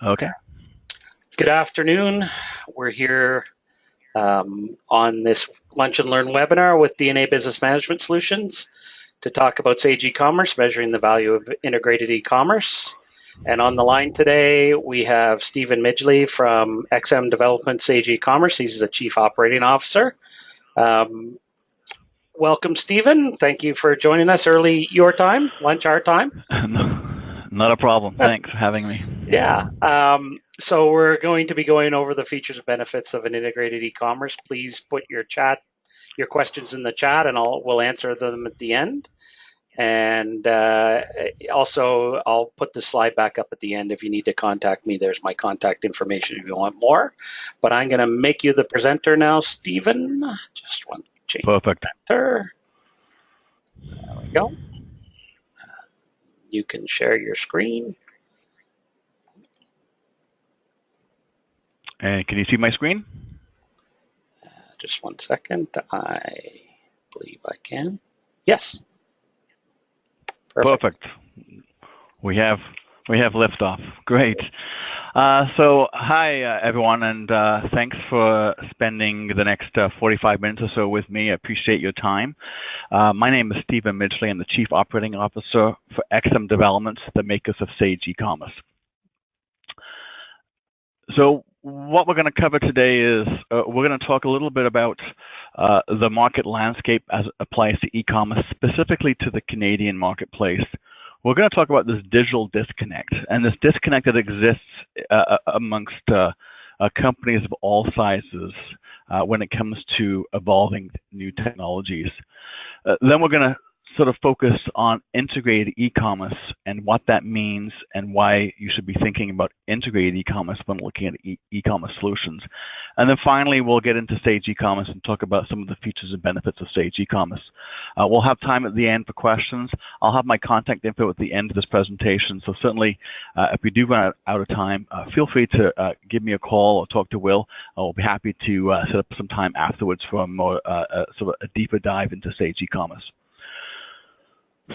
Okay. Good afternoon. We're here on this Lunch and Learn webinar with DNA Business Management Solutions to talk about Sage eCommerce, measuring the value of integrated e-commerce. And on the line today, we have Stephen Midgley from XM Development Sage eCommerce. He's the Chief Operating Officer. Um, Welcome, Stephen. Thank you for joining us early your time, lunch our time. Not a problem. Thanks for having me. Yeah. So we're going to be going over the features and benefits of an integrated e-commerce. Please put your questions in the chat, and we'll answer them at the end. And also, I'll put the slide back up at the end. If you need to contact me, there's my contact information if you want more. But I'm going to make you the presenter now, Stephen. Just want to change Perfect. presenter. There we go. You can share your screen. And can you see my screen? Just 1 second. I believe I can. Yes. Perfect. We have liftoff. Great. So hi everyone, and thanks for spending the next 45 minutes or so with me. I appreciate your time. My name is Stephen Midgley. I'm the Chief Operating Officer for XM Development, the makers of Sage eCommerce. So what we're going to cover today is we're going to talk a little bit about the market landscape as it applies to e-commerce, specifically to the Canadian marketplace. We're going to talk about this digital disconnect and this disconnect that exists amongst companies of all sizes when it comes to evolving new technologies. Then we're going to sort of focus on integrated e-commerce and what that means and why you should be thinking about integrated e-commerce when looking at e-commerce solutions. And then finally, we'll get into Sage eCommerce and talk about some of the features and benefits of Sage eCommerce. We'll have time at the end for questions. I'll have my contact info at the end of this presentation. So certainly, if we do run out of time, feel free to give me a call or talk to Will. I'll be happy to set up some time afterwards for a more sort of a deeper dive into Sage eCommerce.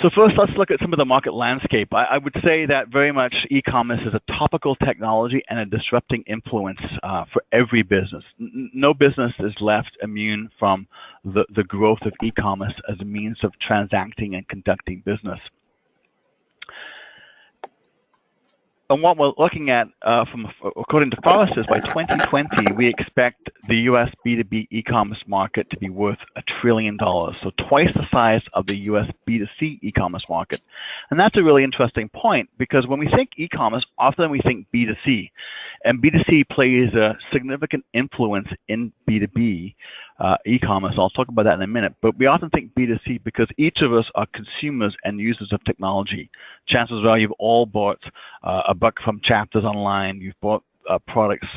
So first, let's look at some of the market landscape. I would say that very much e-commerce is a topical technology and a disrupting influence for every business. No business is left immune from the growth of e-commerce as a means of transacting and conducting business. And what we're looking at, according to Forrester, by 2020, we expect the U.S. B2B e-commerce market to be worth $1 trillion, so twice the size of the U.S. B2C e-commerce market. And that's a really interesting point, because when we think e-commerce, often we think B2C, and B2C plays a significant influence in B2B e-commerce. I'll talk about that in a minute, but we often think B2C because each of us are consumers and users of technology. Chances are you've all bought a book from Chapters online, you've bought products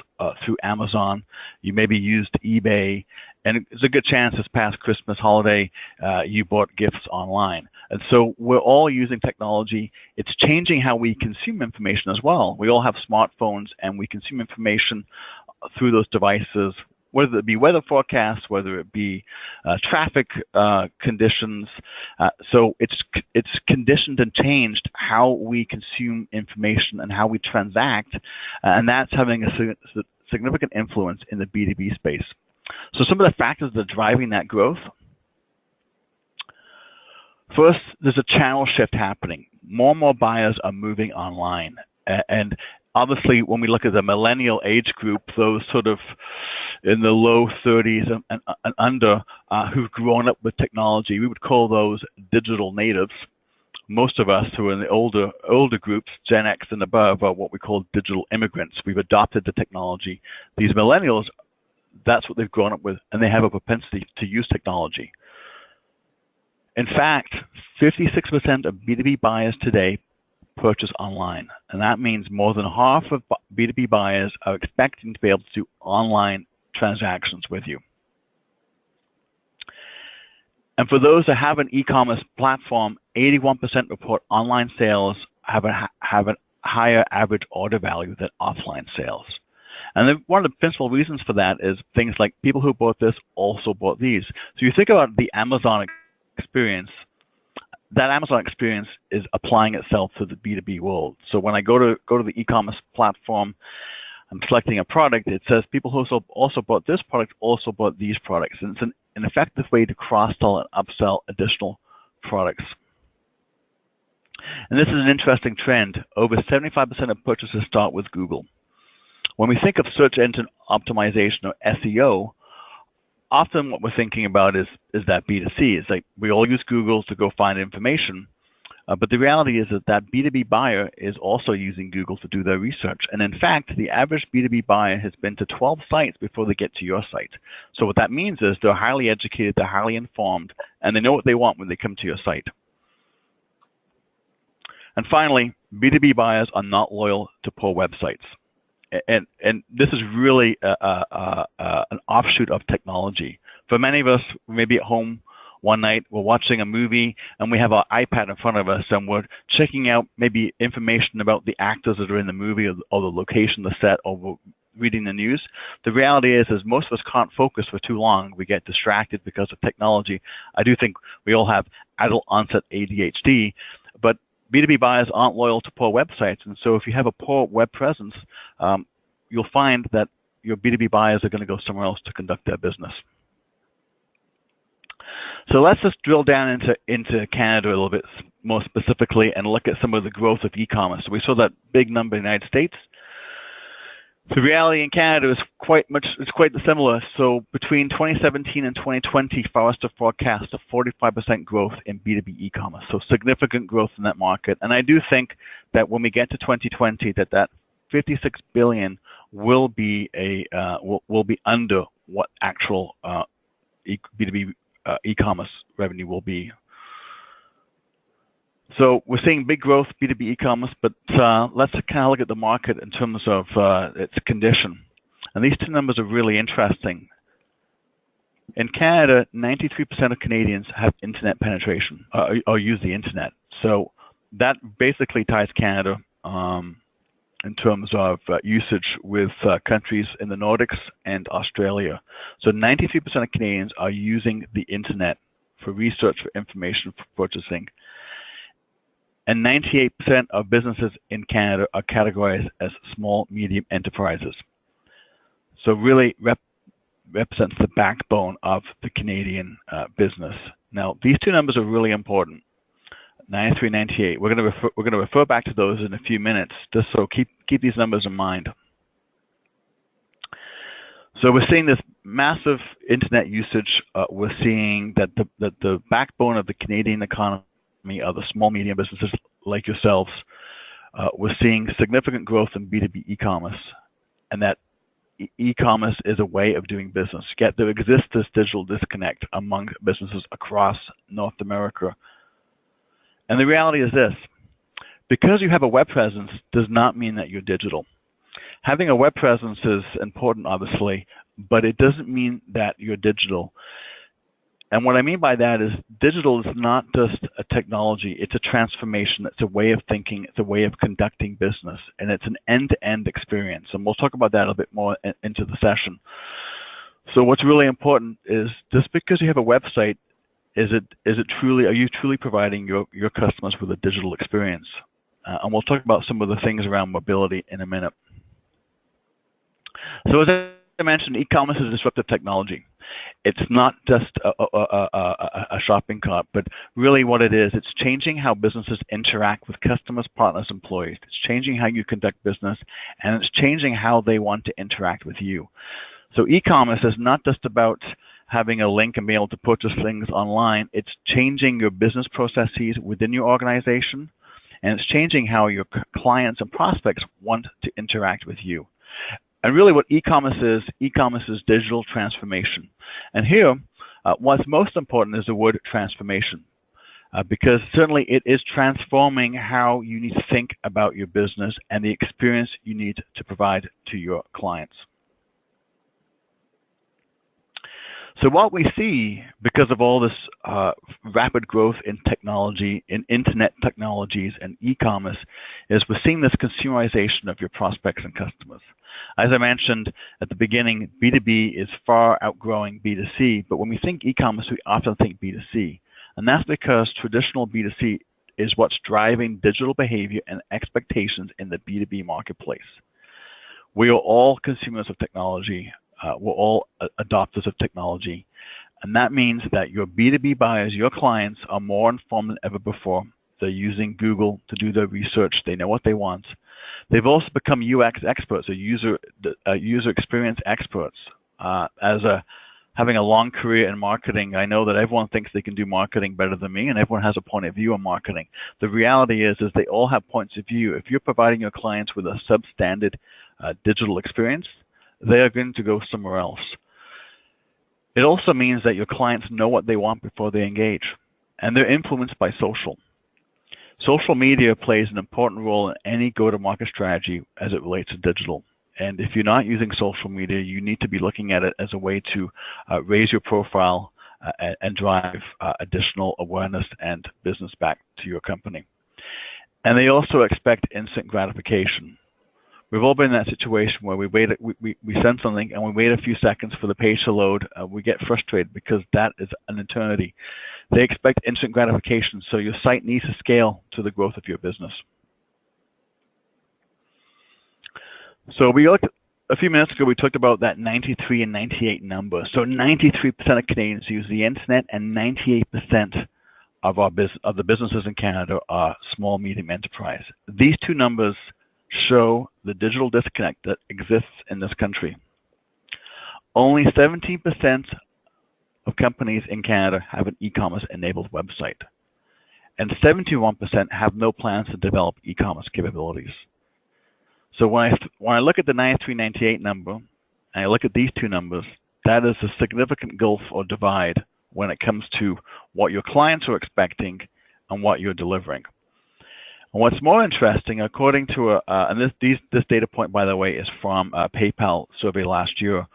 through Amazon, you maybe used eBay, and there's a good chance this past Christmas holiday you bought gifts online. And so we're all using technology. It's changing how we consume information as well. We all have smartphones and we consume information through those devices, whether it be weather forecasts, whether it be traffic conditions. So it's conditioned and changed how we consume information and how we transact, and that's having a significant influence in the B2B space. So some of the factors that are driving that growth. First, there's a channel shift happening. More and more buyers are moving online. And obviously, when we look at the millennial age group, those sort of in the low 30s and under who've grown up with technology, we would call those digital natives. Most of us who are in the older groups, Gen X and above, are what we call digital immigrants. We've adopted the technology. These millennials, that's what they've grown up with, and they have a propensity to use technology. In fact, 56% of B2B buyers today purchase online, and that means more than half of B2B buyers are expecting to be able to do online transactions with you. And for those that have an e-commerce platform, 81% report online sales have a higher average order value than offline sales. And one of the principal reasons for that is things like people who bought this also bought these. So you think about the Amazon experience, that Amazon experience is applying itself to the B2B world. So when I go to the e-commerce platform, I'm selecting a product, it says people who also bought this product also bought these products. And it's an effective way to cross-sell and upsell additional products. And this is an interesting trend. Over 75% of purchases start with Google. When we think of search engine optimization or SEO, often what we're thinking about is that B2C. It's like we all use Google to go find information, but the reality is that B2B buyer is also using Google to do their research. And in fact, the average B2B buyer has been to 12 sites before they get to your site. So what that means is they're highly educated, they're highly informed, and they know what they want when they come to your site. And finally, B2B buyers are not loyal to poor websites. And this is really an offshoot of technology. For many of us, maybe at home one night, we're watching a movie and we have our iPad in front of us and we're checking out maybe information about the actors that are in the movie or the location, the set, or we're reading the news. The reality is most of us can't focus for too long. We get distracted because of technology. I do think we all have adult onset ADHD, but B2B buyers aren't loyal to poor websites, and so if you have a poor web presence, you'll find that your B2B buyers are going to go somewhere else to conduct their business. So let's just drill down into Canada a little bit more specifically and look at some of the growth of e-commerce. So we saw that big number in the United States. The reality in Canada is quite similar. So between 2017 and 2020, Forrester forecast a 45% growth in B2B e-commerce. So significant growth in that market. And I do think that when we get to 2020, that 56 billion will be will be under what actual B2B e-commerce revenue will be. So we're seeing big growth B2B e-commerce, but let's kind of look at the market in terms of its condition. And these two numbers are really interesting. In Canada, 93% of Canadians have internet penetration or use the internet. So that basically ties Canada in terms of usage with countries in the Nordics and Australia. So 93% of Canadians are using the internet for research, for information, for purchasing. And 98% of businesses in Canada are categorized as small, medium enterprises. So really represents the backbone of the Canadian business. Now, these two numbers are really important. 93, 98. We're going to refer back to those in a few minutes, just so keep these numbers in mind. So we're seeing this massive internet usage. We're seeing that the backbone of the Canadian economy are the small, medium businesses like yourselves. We're seeing significant growth in B2B e-commerce, and that e-commerce is a way of doing business. Yet there exists this digital disconnect among businesses across North America. And the reality is this: because you have a web presence does not mean that you're digital. Having a web presence is important, obviously, but it doesn't mean that you're digital. And what I mean by that is digital is not just a technology, it's a transformation, it's a way of thinking, it's a way of conducting business, and it's an end-to-end experience. And we'll talk about that a little bit more into the session. So what's really important is just because you have a website, are you truly providing your customers with a digital experience? And we'll talk about some of the things around mobility in a minute. So as I mentioned, e-commerce is disruptive technology. It's not just a shopping cart, but really what it is, it's changing how businesses interact with customers, partners, employees. It's changing how you conduct business, and it's changing how they want to interact with you. So e-commerce is not just about having a link and being able to purchase things online. It's changing your business processes within your organization, and it's changing how your clients and prospects want to interact with you. And really what e-commerce is digital transformation. And here, what's most important is the word transformation, because certainly it is transforming how you need to think about your business and the experience you need to provide to your clients. So what we see, because of all this rapid growth in technology, in internet technologies and e-commerce, is we're seeing this consumerization of your prospects and customers. As I mentioned at the beginning, B2B is far outgrowing B2C, but when we think e-commerce, we often think B2C. And that's because traditional B2C is what's driving digital behavior and expectations in the B2B marketplace. We are all consumers of technology. We're all adopters of technology. And that means that your B2B buyers, your clients, are more informed than ever before. They're using Google to do their research. They know what they want. They've also become UX experts, or user experience experts. Having a long career in marketing, I know that everyone thinks they can do marketing better than me, and everyone has a point of view on marketing. The reality is they all have points of view. If you're providing your clients with a substandard digital experience, they are going to go somewhere else. It also means that your clients know what they want before they engage, and they're influenced by social. Social media plays an important role in any go-to-market strategy as it relates to digital. And if you're not using social media, you need to be looking at it as a way to raise your profile and drive additional awareness and business back to your company. And they also expect instant gratification. We've all been in that situation where we send something and we wait a few seconds for the page to load. We get frustrated because that is an eternity. They expect instant gratification, so your site needs to scale to the growth of your business. So we looked a few minutes ago. We talked about that 93 and 98 number. So 93% of Canadians use the internet, and 98% of the businesses in Canada are small, medium enterprise. These two numbers show the digital disconnect that exists in this country. Only 17% of companies in Canada have an e-commerce enabled website, and 71% have no plans to develop e-commerce capabilities. So when I look at the 93-98 number, and I look at these two numbers, that is a significant gulf or divide when it comes to what your clients are expecting and what you're delivering. And what's more interesting, according to this data point, by the way, is from a PayPal survey last year.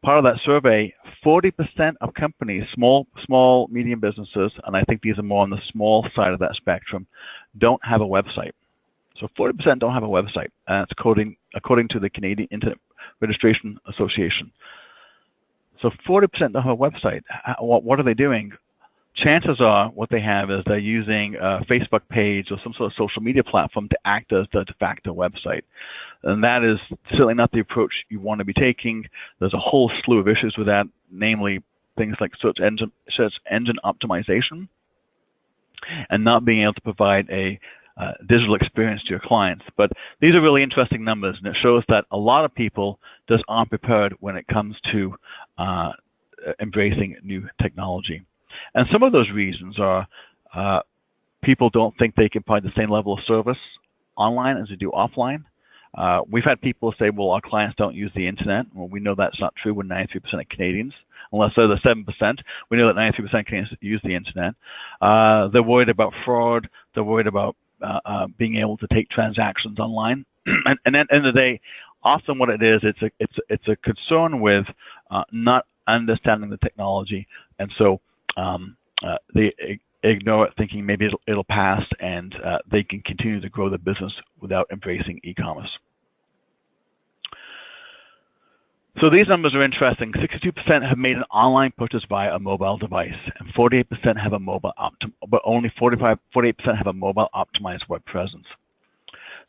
Part of that survey, 40% of companies, small, medium businesses, and I think these are more on the small side of that spectrum, don't have a website. So 40% don't have a website. That's according to the Canadian Internet Registration Association. So 40% don't have a website. What are they doing? Chances are what they have is they're using a Facebook page or some sort of social media platform to act as the de facto website. And that is certainly not the approach you want to be taking. There's a whole slew of issues with that, namely things like search engine optimization and not being able to provide a digital experience to your clients. But these are really interesting numbers, and it shows that a lot of people just aren't prepared when it comes to embracing new technology. And some of those reasons are people don't think they can provide the same level of service online as they do offline. We've had people say, well, our clients don't use the internet. Well, we know that's not true with 93% of Canadians. Unless they're the 7%, we know that 93% of Canadians use the internet. They're worried about fraud. They're worried about being able to take transactions online. And at the end of the day, often what it is, it's a concern with not understanding the technology. And so they ignore it, thinking maybe it'll pass, and they can continue to grow the business without embracing e-commerce. So these numbers are interesting. 62% have made an online purchase via a mobile device, and 48% have a but only 48% have a mobile optimized web presence.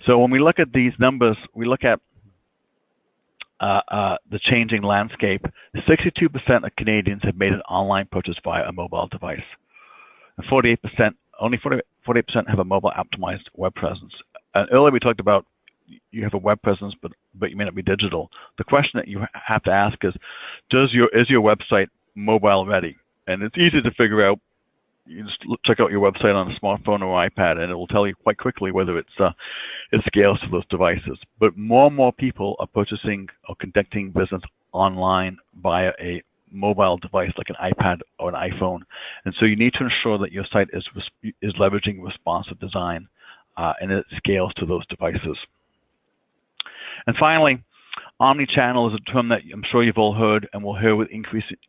So when we look at these numbers, we look at the changing landscape. 62% of Canadians have made an online purchase via a mobile device. And 48%, only 48% have a mobile optimized web presence. Earlier we talked about you have a web presence, but you may not be digital. The question that you have to ask is your website mobile ready? And it's easy to figure out. You just check out your website on a smartphone or iPad, and it will tell you quite quickly whether it scales to those devices. But more and more people are purchasing or conducting business online via a mobile device like an iPad or an iPhone, and so you need to ensure that your site is leveraging responsive design and it scales to those devices. And finally, omnichannel is a term that I'm sure you've all heard and will hear with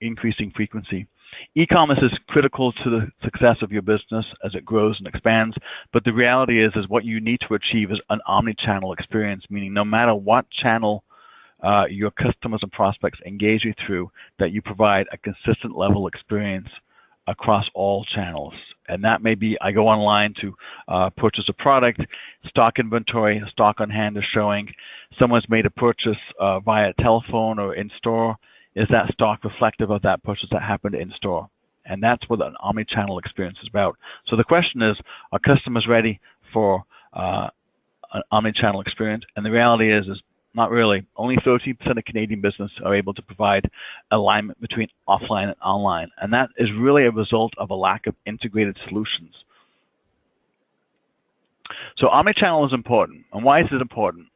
increasing frequency. E-commerce is critical to the success of your business as it grows and expands, but the reality is what you need to achieve is an omnichannel experience, meaning no matter what channel your customers and prospects engage you through, that you provide a consistent level experience across all channels. And that may be I go online to purchase a product, stock inventory, stock on hand is showing, someone's made a purchase via telephone or in store. Is that stock reflective of that purchase that happened in store? And that's what an omni-channel experience is about. So the question is, are customers ready for an omni-channel experience? And the reality is not really. Only 13% of Canadian business are able to provide alignment between offline and online. And that is really a result of a lack of integrated solutions. So omnichannel is important. And why is it important?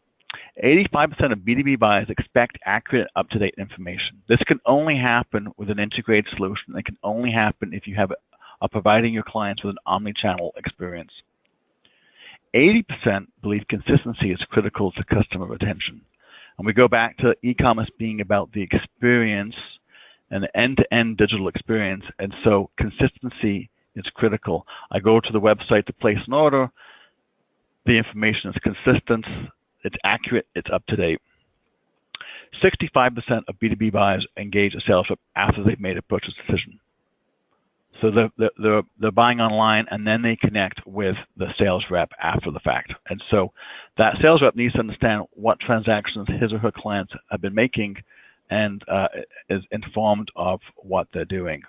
85% of B2B buyers expect accurate, up-to-date information. This can only happen with an integrated solution. It can only happen if you are providing your clients with an omnichannel experience. 80% believe consistency is critical to customer retention. And we go back to e-commerce being about the experience and the end-to-end digital experience. And so consistency is critical. I go to the website to place an order. The information is consistent. It's accurate. It's up to date. 65% of B2B buyers engage a sales rep after they've made a purchase decision. So they're buying online and then they connect with the sales rep after the fact. And so that sales rep needs to understand what transactions his or her clients have been making and is informed of what they're doing.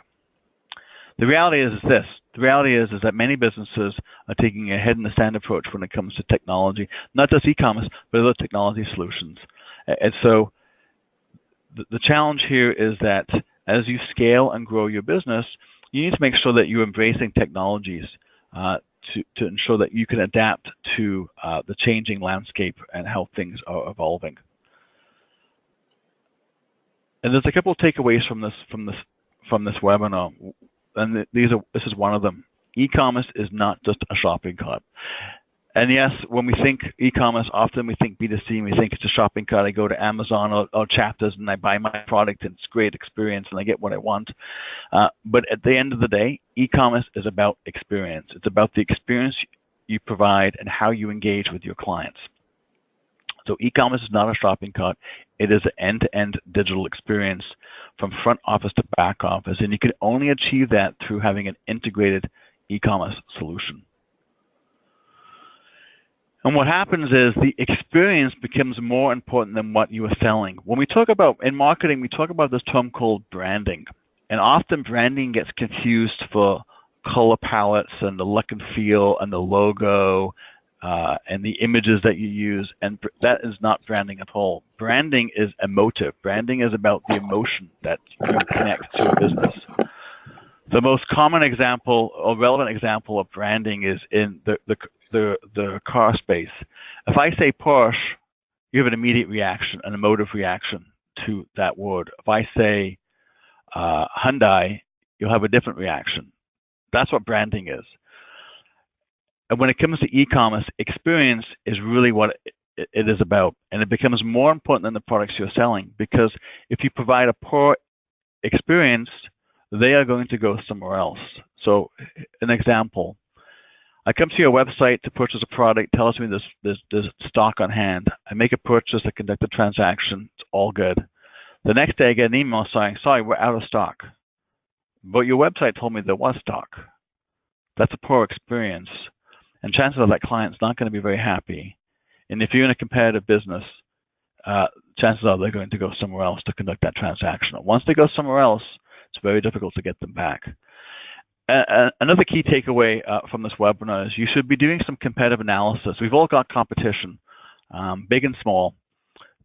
The reality is this. The reality is that many businesses are taking a head in the sand approach when it comes to technology, not just e-commerce, but other technology solutions. And so the challenge here is that as you scale and grow your business, you need to make sure that you're embracing technologies to ensure that you can adapt to the changing landscape and how things are evolving. And there's a couple of takeaways from this webinar, and this is one of them. E-commerce is not just a shopping cart. And yes, when we think e-commerce, often we think B2C, and we think it's a shopping cart. I go to Amazon or Chapters and I buy my product and it's a great experience and I get what I want. But at the end of the day, e-commerce is about experience. It's about the experience you provide and how you engage with your clients. So e-commerce is not a shopping cart. It is an end-to-end digital experience from front office to back office. And you can only achieve that through having an integrated e-commerce solution. And what happens is the experience becomes more important than what you are selling. When we talk about, in marketing, we talk about this term called branding. And often branding gets confused for color palettes and the look and feel and the logo and the images that you use. And that is not branding at all. Branding is emotive. Branding is about the emotion that connects to a business. The most common example or relevant example of branding is in the car space. If I say Porsche, you have an immediate reaction, an emotive reaction to that word. If I say Hyundai, you'll have a different reaction. That's what branding is. And when it comes to e-commerce, experience is really what it is about. And it becomes more important than the products you're selling, because if you provide a poor experience, they are going to go somewhere else. So an example, I come to your website to purchase a product, tells me there's stock on hand. I make a purchase, I conduct a transaction, it's all good. The next day I get an email saying, sorry, we're out of stock. But your website told me there was stock. That's a poor experience. And chances are that client's not going to be very happy. And if you're in a competitive business, chances are they're going to go somewhere else to conduct that transaction. Once they go somewhere else, it's very difficult to get them back. Another key takeaway from this webinar is you should be doing some competitive analysis. We've all got competition, big and small.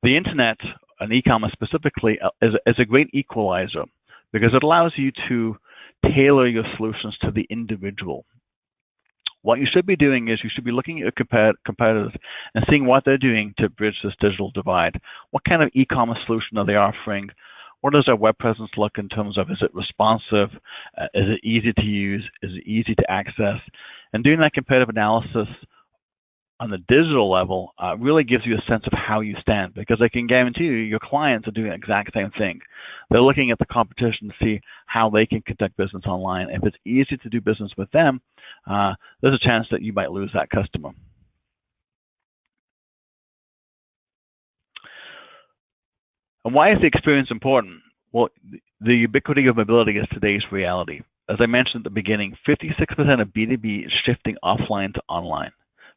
The internet, and e-commerce specifically, is a great equalizer because it allows you to tailor your solutions to the individual. What you should be doing is you should be looking at your competitors and seeing what they're doing to bridge this digital divide. What kind of e-commerce solution are they offering? What does their web presence look in terms of, is it responsive? Is it easy to use? Is it easy to access? And doing that competitive analysis on the digital level really gives you a sense of how you stand, because I can guarantee you your clients are doing the exact same thing. They're looking at the competition to see how they can conduct business online. If it's easy to do business with them, there's a chance that you might lose that customer. And why is the experience important? Well, the ubiquity of mobility is today's reality. as I mentioned at the beginning, 56% of B2B is shifting offline to online.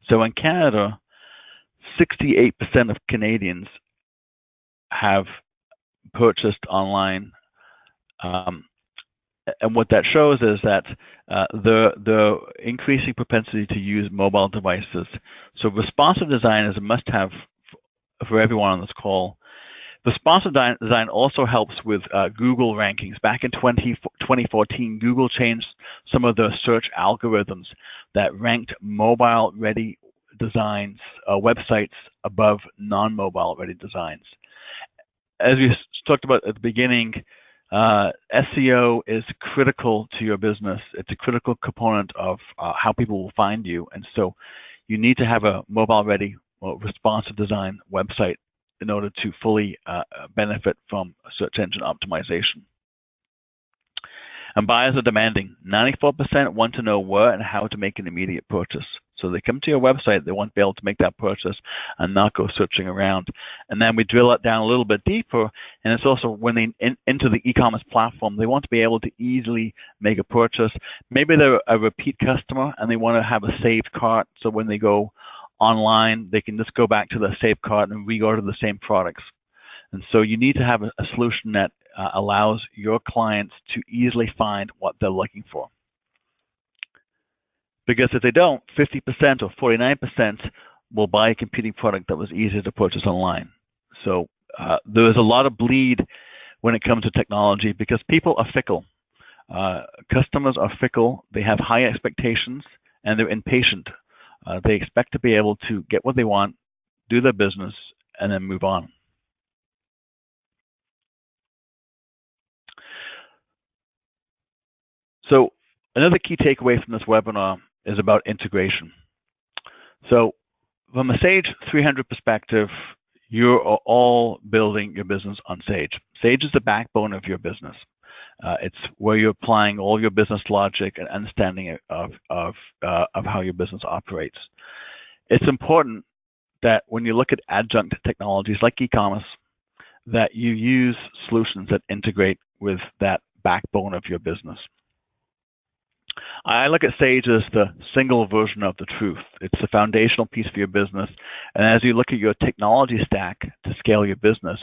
So in Canada, 68% of Canadians have purchased online. And what that shows is that the increasing propensity to use mobile devices. So responsive design is a must-have for everyone on this call. Responsive design also helps with Google rankings. Back in 2014, Google changed some of the search algorithms that ranked mobile-ready designs, websites above non-mobile ready designs. As we talked about at the beginning, SEO is critical to your business. It's a critical component of how people will find you. And so you need to have a mobile-ready or responsive design website in order to fully benefit from search engine optimization. And buyers are demanding. 94% want to know where and how to make an immediate purchase. So they come to your website, they want to be able to make that purchase and not go searching around. And then we drill it down a little bit deeper, and it's also when they enter the e-commerce platform, they want to be able to easily make a purchase. Maybe they're a repeat customer and they want to have a saved cart, so when they go online, they can just go back to the saved cart and re-order the same products. And so you need to have a solution that allows your clients to easily find what they're looking for. Because if they don't, 50% or 49% will buy a competing product that was easier to purchase online. So there is a lot of bleed when it comes to technology because people are fickle. Customers are fickle. They have high expectations and they're impatient. They expect to be able to get what they want, do their business, and then move on. So another key takeaway from this webinar is about integration. So from a Sage 300 perspective, you're all building your business on Sage. Sage is the backbone of your business. It's where you're applying all your business logic and understanding of how your business operates. It's important that when you look at adjunct technologies like e-commerce, that you use solutions that integrate with that backbone of your business. I look at Sage as the single version of the truth. It's the foundational piece for your business. And as you look at your technology stack to scale your business,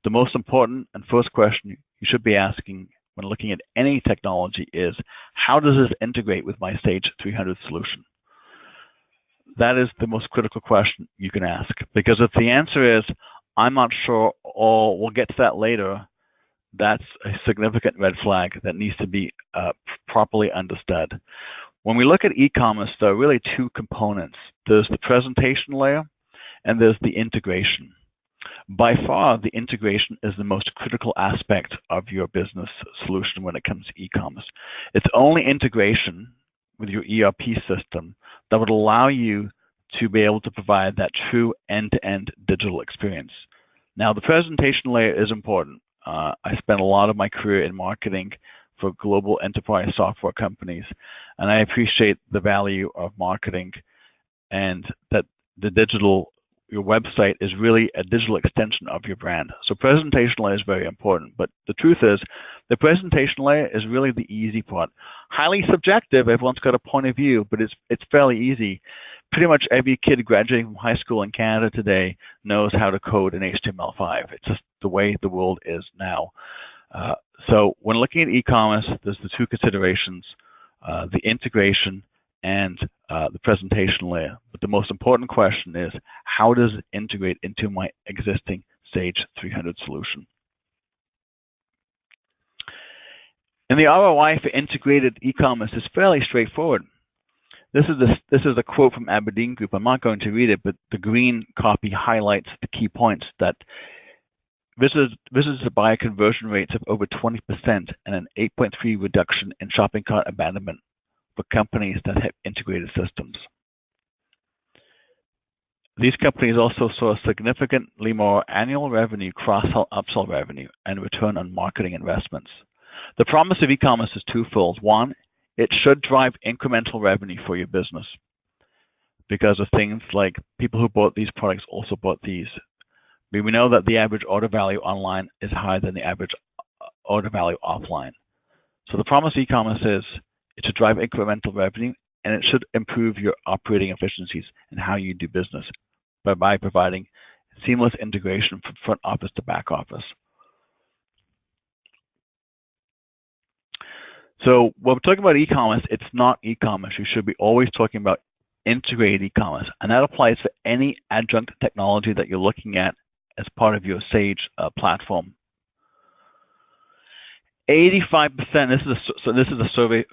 the most important and first question you should be asking when looking at any technology is, how does this integrate with my Sage 300 solution? That is the most critical question you can ask. Because if the answer is, I'm not sure, or we'll get to that later, that's a significant red flag that needs to be properly understood. When we look at e-commerce, there are really two components. There's the presentation layer and there's the integration. By far, the integration is the most critical aspect of your business solution when it comes to e-commerce. It's only integration with your ERP system that would allow you to be able to provide that true end-to-end digital experience. Now, the presentation layer is important. I spent a lot of my career in marketing for global enterprise software companies, and I appreciate the value of marketing and that your website is really a digital extension of your brand. So presentation layer is very important, but the truth is the presentation layer is really the easy part. Highly subjective, everyone's got a point of view, but it's fairly easy. Pretty much every kid graduating from high school in Canada today knows how to code in HTML5. It's just the way the world is now. So when looking at e-commerce, there's the two considerations, the integration and the presentation layer. But the most important question is, how does it integrate into my existing Sage 300 solution? And the ROI for integrated e-commerce is fairly straightforward. This is a quote from Aberdeen Group. I'm not going to read it, but the green copy highlights the key points that visitors to buyer conversion rates of over 20% and an 8.3 reduction in shopping cart abandonment for companies that have integrated systems. These companies also saw significantly more annual revenue, cross-sell, upsell revenue, and return on marketing investments. The promise of e-commerce is twofold. One, it should drive incremental revenue for your business because of things like people who bought these products also bought these. We know that the average order value online is higher than the average order value offline. So the promise of e-commerce is it should drive incremental revenue, and it should improve your operating efficiencies and how you do business by providing seamless integration from front office to back office. So when we're talking about e-commerce, it's not e-commerce. You should be always talking about integrated e-commerce, and that applies to any adjunct technology that you're looking at as part of your Sage platform. 85%, this is a survey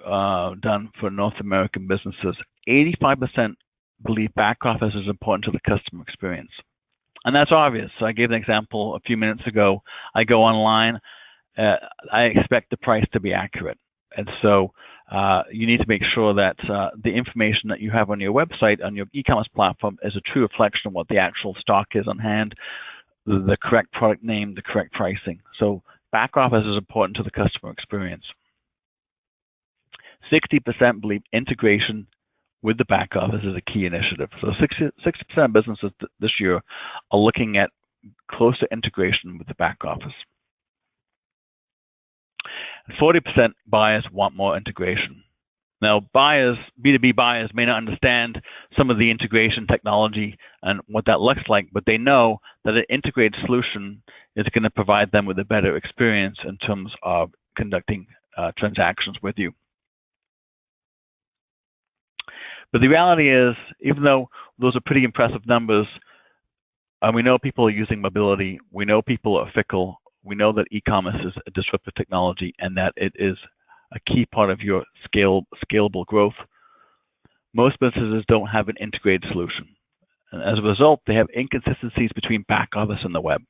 done for North American businesses. 85% believe back office is important to the customer experience. And that's obvious. So I gave an example a few minutes ago. I go online, I expect the price to be accurate. And so you need to make sure that the information that you have on your website, on your e-commerce platform, is a true reflection of what the actual stock is on hand, the correct product name, the correct pricing. So back office is important to the customer experience. 60% believe integration with the back office is a key initiative. So 60% of businesses this year are looking at closer integration with the back office. 40% buyers want more integration. Now, B2B buyers may not understand some of the integration technology and what that looks like, but they know that an integrated solution is going to provide them with a better experience in terms of conducting transactions with you. But the reality is, even though those are pretty impressive numbers, we know people are using mobility, we know people are fickle, we know that e-commerce is a disruptive technology and that it is a key part of your scalable growth. Most businesses don't have an integrated solution. And as a result, they have inconsistencies between back office and the web.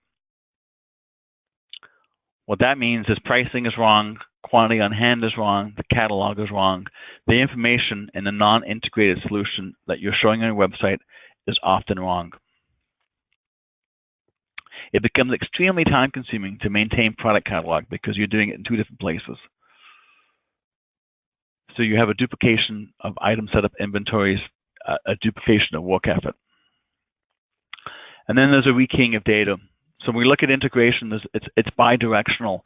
What that means is pricing is wrong, quantity on hand is wrong, the catalog is wrong. The information in the non-integrated solution that you're showing on your website is often wrong. It becomes extremely time-consuming to maintain product catalog because you're doing it in two different places. So you have a duplication of item setup inventories, a duplication of work effort. And then there's a rekeying of data. So when we look at integration, it's bi-directional.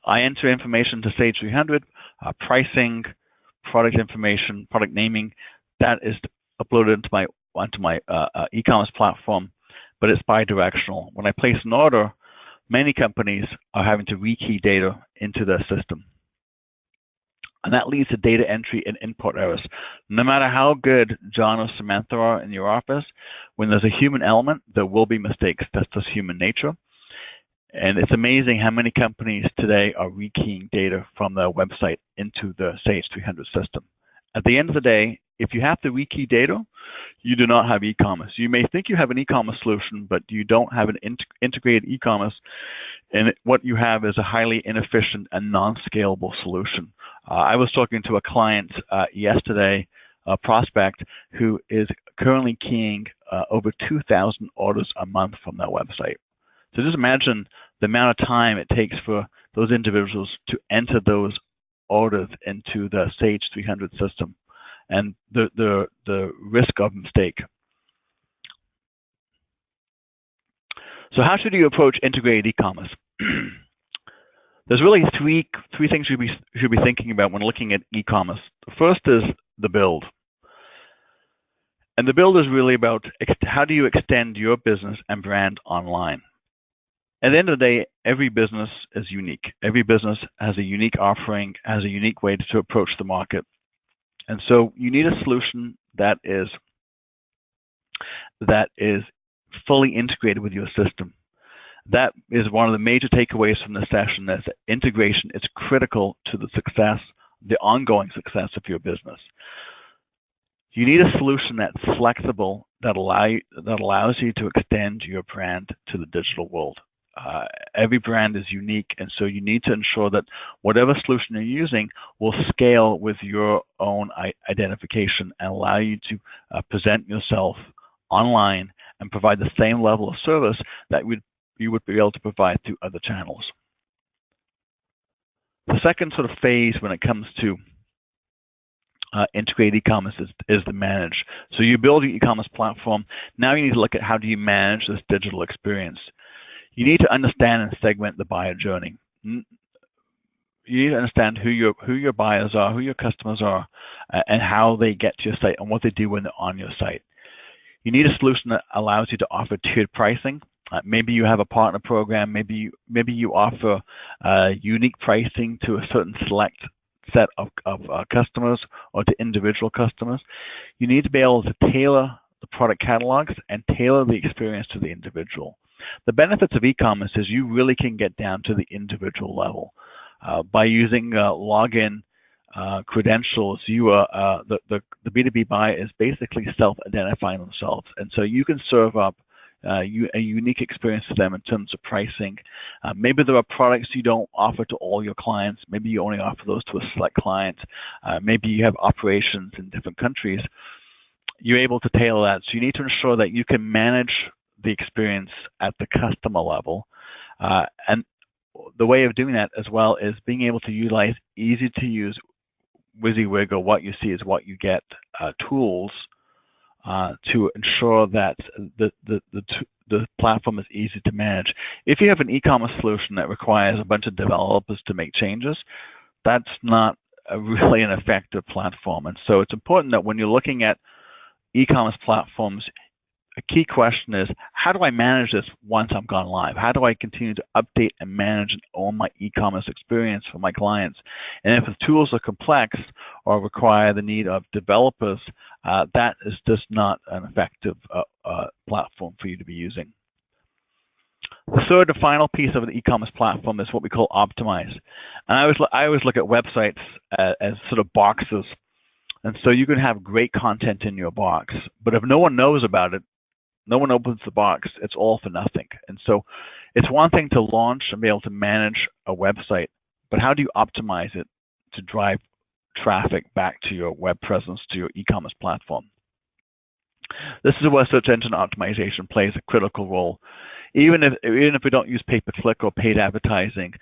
I enter information to Sage 300, pricing, product information, product naming, that is uploaded onto my e-commerce platform, but it's bi-directional. When I place an order, many companies are having to rekey data into their system. And that leads to data entry and input errors. No matter how good John or Samantha are in your office, when there's a human element, there will be mistakes. That's just human nature. And it's amazing how many companies today are rekeying data from their website into the Sage 300 system. At the end of the day, if you have to rekey data, you do not have e-commerce. You may think you have an e-commerce solution, but you don't have an integrated e-commerce. And what you have is a highly inefficient and non-scalable solution. I was talking to a client yesterday, a prospect, who is currently keying over 2,000 orders a month from their website. So just imagine the amount of time it takes for those individuals to enter those orders into the Sage 300 system and the risk of mistake. So how should you approach integrated e-commerce? There's really three things you should be thinking about when looking at e-commerce. The first is the build. And the build is really about how do you extend your business and brand online. At the end of the day, every business is unique. Every business has a unique offering, has a unique way to approach the market. And so you need a solution that is fully integrated with your system. That is one of the major takeaways from this session, is that integration is critical to the success, the ongoing success of your business. You need a solution that's flexible, that allows you to extend your brand to the digital world. Every brand is unique, and so you need to ensure that whatever solution you're using will scale with your own identification and allow you to present yourself online and provide the same level of service that you would be able to provide through other channels. The second sort of phase when it comes to integrated e-commerce is the manage. So you build your e-commerce platform. Now you need to look at how do you manage this digital experience. You need to understand and segment the buyer journey. you need to understand who your buyers are, who your customers are, and how they get to your site and what they do when they're on your site. You need a solution that allows you to offer tiered pricing. Maybe you have a partner program. Maybe you offer unique pricing to a certain select set of customers or to individual customers. You need to be able to tailor the product catalogs and tailor the experience to the individual. The benefits of e-commerce is you really can get down to the individual level. By using login credentials, the B2B buyer is basically self-identifying themselves, and so you can serve up a unique experience to them in terms of pricing. Maybe there are products you don't offer to all your clients. Maybe you only offer those to a select client. Maybe you have operations in different countries. You're able to tailor that. So you need to ensure that you can manage the experience at the customer level. And the way of doing that as well is being able to utilize easy-to-use WYSIWYG, or what you see is what you get, tools to ensure that the platform is easy to manage. If you have an e-commerce solution that requires a bunch of developers to make changes, that's not really an effective platform. And so it's important that when you're looking at e-commerce platforms, a key question is, how do I manage this once I'm gone live? How do I continue to update and manage and own my e-commerce experience for my clients? And if the tools are complex or require the need of developers, that is just not an effective platform for you to be using. The third and final piece of an e-commerce platform is what we call optimize. And I always look at websites as sort of boxes. And so you can have great content in your box, but if no one knows about it, no one opens the box, it's all for nothing. And so it's one thing to launch and be able to manage a website, but how do you optimize it to drive traffic back to your web presence, to your e-commerce platform? This is where search engine optimization plays a critical role. Even if we don't use pay-per-click or paid advertising,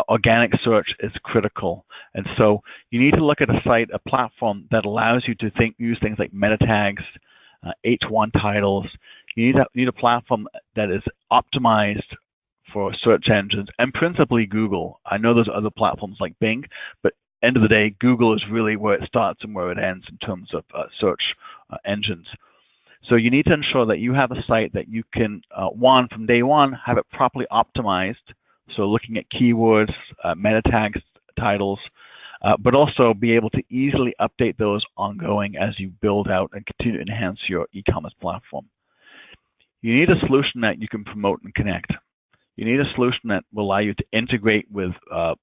organic search is critical. And so you need to look at a site, a platform that allows you to use things like meta tags, H1 titles. You need a platform that is optimized for search engines, and principally Google. I know there's other platforms like Bing, but end of the day, Google is really where it starts and where it ends in terms of search engines. So you need to ensure that you have a site that you can, from day one, have it properly optimized. So looking at keywords, meta tags, titles, but also be able to easily update those ongoing as you build out and continue to enhance your e-commerce platform. You need a solution that you can promote and connect. You need a solution that will allow you to integrate with a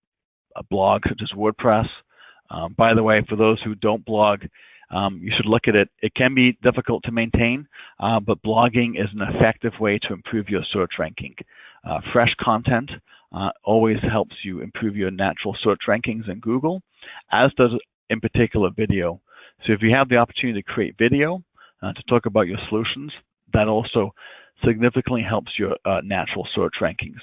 blog such as WordPress. By the way, for those who don't blog, you should look at it. It can be difficult to maintain, but blogging is an effective way to improve your search ranking. Fresh content always helps you improve your natural search rankings in Google, as does in particular video. So if you have the opportunity to create video to talk about your solutions, that also significantly helps your natural search rankings.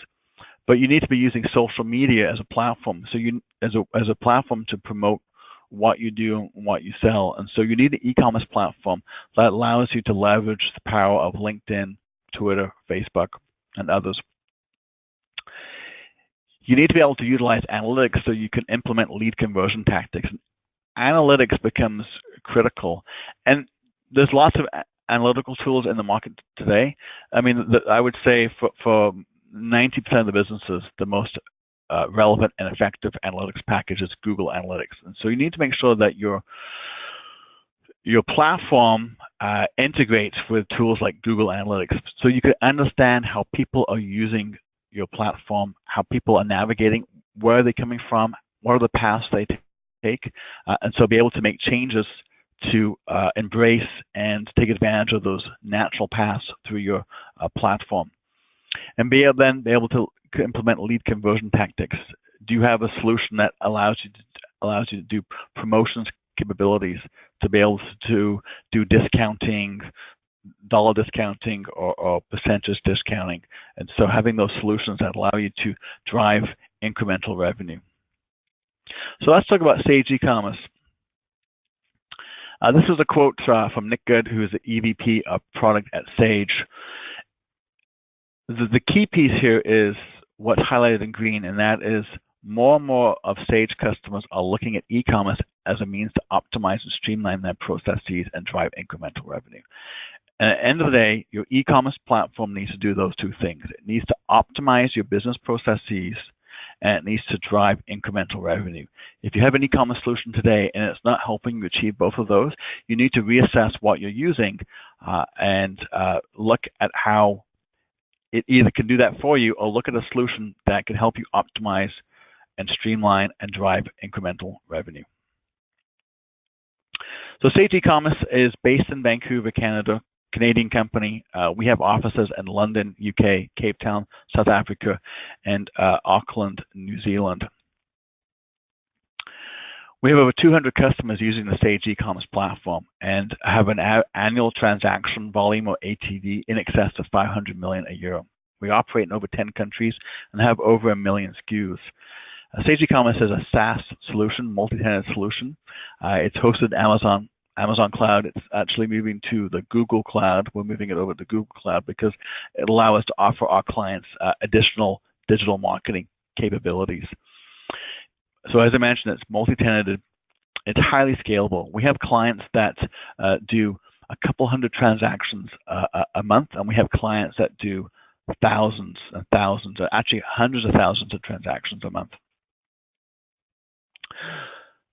But you need to be using social media as a platform. So as a platform to promote what you do and what you sell. And so you need an e-commerce platform that allows you to leverage the power of LinkedIn, Twitter, Facebook, and others. You need to be able to utilize analytics so you can implement lead conversion tactics. Analytics becomes critical. And there's lots of analytical tools in the market today. I mean, I would say for 90% of the businesses, the most relevant and effective analytics package is Google Analytics. And so you need to make sure that your platform integrates with tools like Google Analytics, so you can understand how people are using your platform, how people are navigating, where are they coming from, what are the paths they take, and so be able to make changes to embrace and take advantage of those natural paths through your platform. And be able to implement lead conversion tactics. Do you have a solution that allows you to do promotions capabilities, to be able to do discounting, dollar discounting, or percentage discounting? And so having those solutions that allow you to drive incremental revenue. So let's talk about Sage eCommerce. This is a quote from Nick Good, who is the EVP of product at Sage. The key piece here is what's highlighted in green, and that is More and more of Sage customers are looking at e-commerce as a means to optimize and streamline their processes and drive incremental revenue. And at the end of the day, your e-commerce platform needs to do those two things. It needs to optimize your business processes, and it needs to drive incremental revenue. If you have an e-commerce solution today and it's not helping you achieve both of those, you need to reassess what you're using and look at how it either can do that for you, or look at a solution that can help you optimize and streamline and drive incremental revenue. So Sage eCommerce is based in Vancouver, Canada, Canadian company. We have offices in London, UK, Cape Town, South Africa, and Auckland, New Zealand. We have over 200 customers using the Sage eCommerce platform and have an annual transaction volume, or ATV, in excess of 500 million a year. We operate in over 10 countries and have over 1 million SKUs. Sage eCommerce is a SaaS solution, multi-tenant solution. It's hosted Amazon Cloud. It's actually moving to the Google Cloud. We're moving it over to Google Cloud because it allows us to offer our clients additional digital marketing capabilities. So as I mentioned, it's multi-tenanted. It's highly scalable. We have clients that do a couple hundred transactions a month, and we have clients that do thousands and thousands, or actually hundreds of thousands of transactions a month.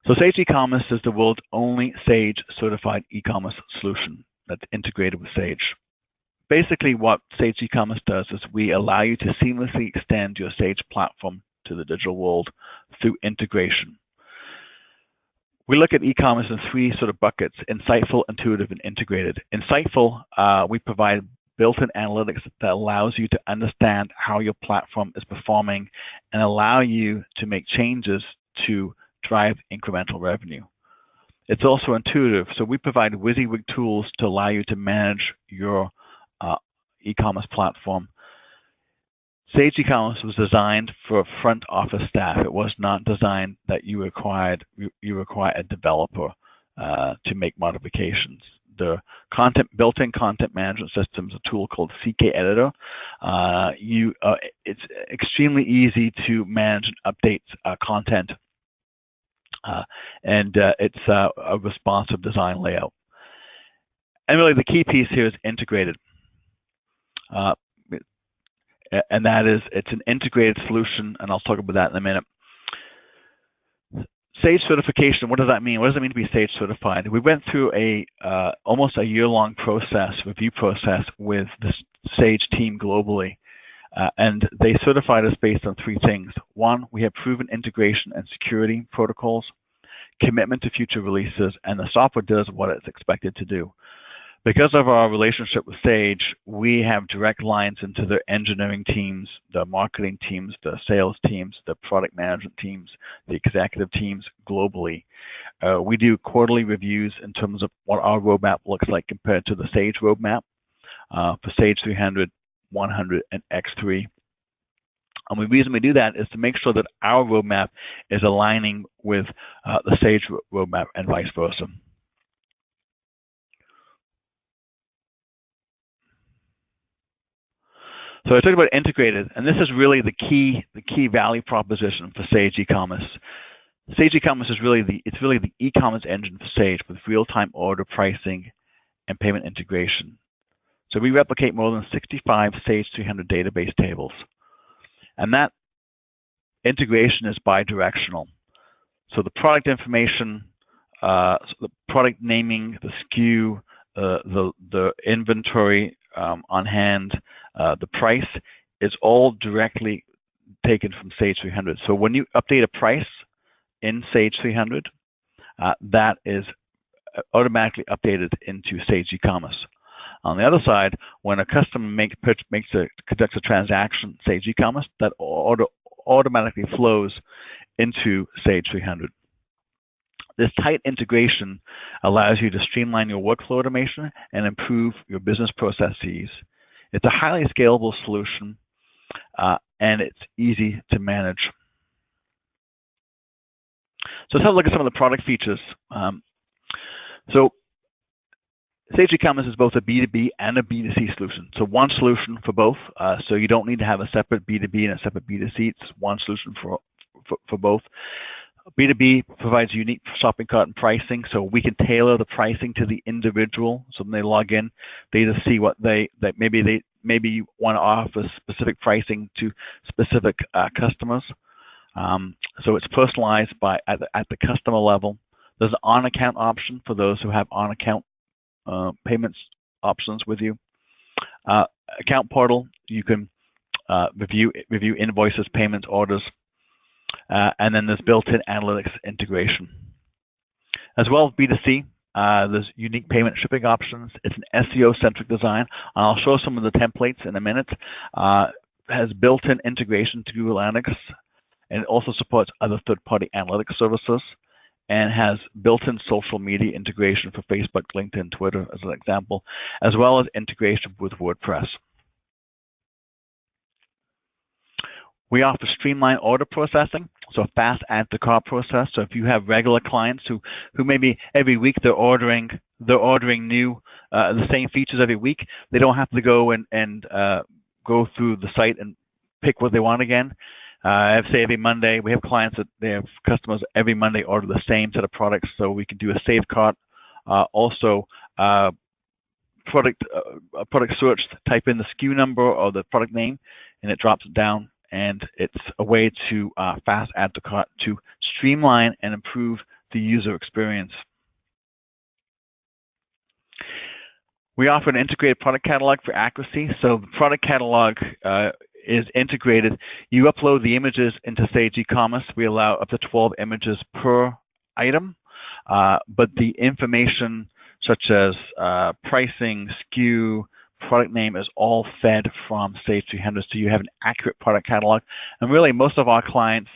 So Sage eCommerce is the world's only Sage certified e-commerce solution that's integrated with Sage. Basically, what Sage eCommerce does is we allow you to seamlessly extend your Sage platform to the digital world through integration. We look at e-commerce in three sort of buckets: insightful, intuitive, and integrated. Insightful, we provide built-in analytics that allows you to understand how your platform is performing and allow you to make changes to drive incremental revenue. It's also intuitive, so we provide WYSIWYG tools to allow you to manage your e-commerce platform. Sage eCommerce was designed for front office staff. It was not designed that you require a developer to make modifications. The built-in content management system is a tool called CK Editor. It's extremely easy to manage and update content. It's a responsive design layout. And really the key piece here is integrated. And that is, it's an integrated solution, and I'll talk about that in a minute. Sage certification, what does that mean? What does it mean to be Sage certified? We went through almost a year-long review process with the Sage team globally. And they certified us based on three things. One, we have proven integration and security protocols, commitment to future releases, and the software does what it's expected to do. Because of our relationship with Sage, we have direct lines into the engineering teams, the marketing teams, the sales teams, the product management teams, the executive teams globally. We do quarterly reviews in terms of what our roadmap looks like compared to the Sage roadmap for Sage 300, 100, and X3. And the reason we do that is to make sure that our roadmap is aligning with the Sage roadmap and vice versa. So I talked about integrated, and this is really the key value proposition for Sage eCommerce. Sage eCommerce is really the e-commerce engine for Sage, with real-time order pricing and payment integration. So we replicate more than 65 Sage 300 database tables, and that integration is bi-directional. So the product information, the product naming, the SKU, the inventory on hand, the price is all directly taken from Sage 300. So when you update a price in Sage 300, that is automatically updated into Sage eCommerce. On the other side, when a customer conducts a transaction, Sage eCommerce, that order automatically flows into Sage 300. This tight integration allows you to streamline your workflow automation and improve your business processes. It's a highly scalable solution, and it's easy to manage. So let's have a look at some of the product features. So Sage eCommerce is both a B2B and a B2C solution. So one solution for both. So you don't need to have a separate B2B and a separate B2C. It's one solution for both. B2B provides unique shopping cart and pricing, so we can tailor the pricing to the individual. So when they log in, they just see what maybe you want to offer specific pricing to specific customers. So it's personalized at the customer level. There's an on-account option for those who have on-account payments options with you. Account portal, you can review invoices, payments, orders, and then there's built-in analytics integration. As well as B2C, there's unique payment shipping options. It's an SEO-centric design. I'll show some of the templates in a minute. Has built-in integration to Google Analytics, and it also supports other third-party analytics services, and has built-in social media integration for Facebook, LinkedIn, Twitter, as an example, as well as integration with WordPress. We offer streamlined order processing, so a fast add to cart process. So if you have regular clients who maybe every week they're ordering new the same features every week, they don't have to go and go through the site and pick what they want again. Say every Monday, we have clients that they have customers every Monday order the same set of products, so we can do a saved cart. Also, product search, type in the SKU number or the product name, and it drops it down. And it's a way to fast add to cart to streamline and improve the user experience. We offer an integrated product catalog for accuracy. So the product catalog is integrated. You upload the images into Sage eCommerce. We allow up to 12 images per item, but the information such as pricing, SKU, product name is all fed from Sage 300, so you have an accurate product catalog. And really, most of our clients,